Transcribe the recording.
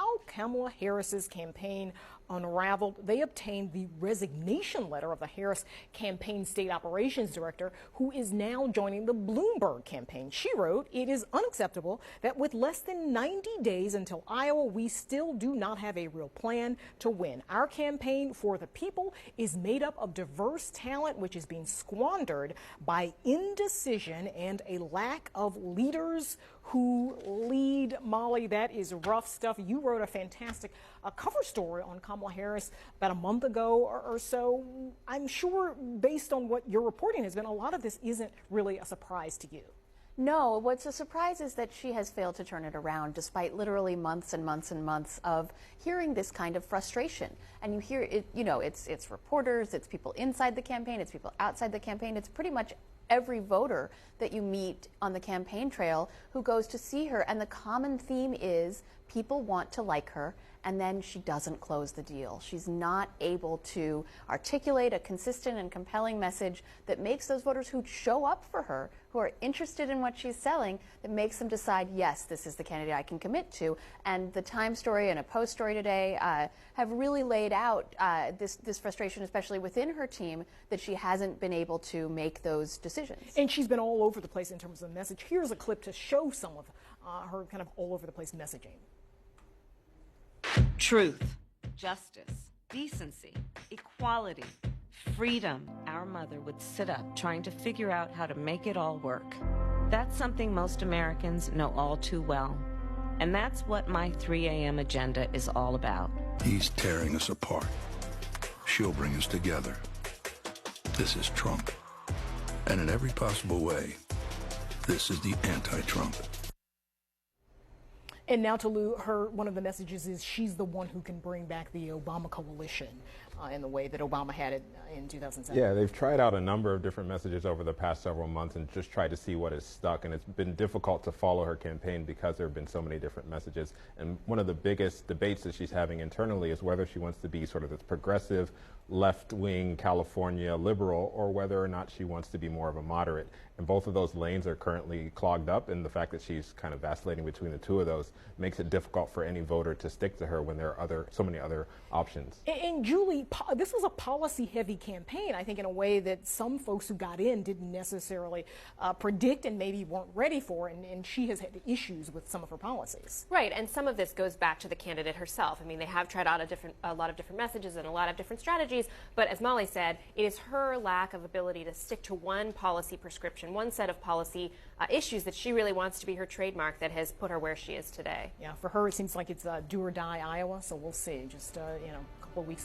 How Kamala Harris's campaign unraveled. They obtained the resignation letter of the Harris campaign state operations director, who is now joining the Bloomberg campaign. She wrote, "It is unacceptable that with less than 90 days until Iowa, we still do not have a real plan to win. Our campaign for the people is made up of diverse talent, which is being squandered by indecision and a lack of leaders who lead." Molly, that is rough stuff. You wrote a fantastic cover story on Kamala Harris about a month ago or so. I'm sure, based on what your reporting has been, a lot of this isn't really a surprise to you. No, what's a surprise is that she has failed to turn it around despite literally months and months and months of hearing this kind of frustration. And you hear it, it's reporters, it's people inside the campaign, it's people outside the campaign, it's pretty much every voter that you meet on the campaign trail who goes to see her. And the common theme is people want to like her, and then she doesn't close the deal. She's not able to articulate a consistent and compelling message that makes those voters who show up for her, who are interested in what she's selling, that makes them decide, yes, this is the candidate I can commit to. And the Times story and a Post story today have really laid out this frustration, especially within her team, that she hasn't been able to make those decisions. And she's been all over the place in terms of the message. Here's a clip to show some of her kind of all over the place messaging. Truth, justice, decency, equality, freedom. Our mother would sit up trying to figure out how to make it all work. That's something most Americans know all too well. And that's what my 3 a.m. agenda is all about. He's tearing us apart. She'll bring us together. This is Trump. And in every possible way, this is the anti-Trump. And now to Lou, one of the messages is she's the one who can bring back the Obama coalition in the way that Obama had it in 2007. Yeah, they've tried out a number of different messages over the past several months and just tried to see what has stuck. And it's been difficult to follow her campaign because there have been so many different messages. And one of the biggest debates that she's having internally is whether she wants to be sort of this progressive, left-wing California liberal, or whether or not she wants to be more of a moderate. And both of those lanes are currently clogged up, and the fact that she's kind of vacillating between the two of those makes it difficult for any voter to stick to her when there are so many other options. And Julie, this was a policy-heavy campaign, I think, in a way that some folks who got in didn't necessarily predict and maybe weren't ready for, and she has had issues with some of her policies. Right, and some of this goes back to the candidate herself. I mean, they have tried out a lot of different messages and a lot of different strategies, but as Molly said, it is her lack of ability to stick to one policy prescription, one set of policy issues that she really wants to be her trademark that has put her where she is today. Yeah, for her, it seems like it's do or die Iowa, so we'll see. Just, a couple of weeks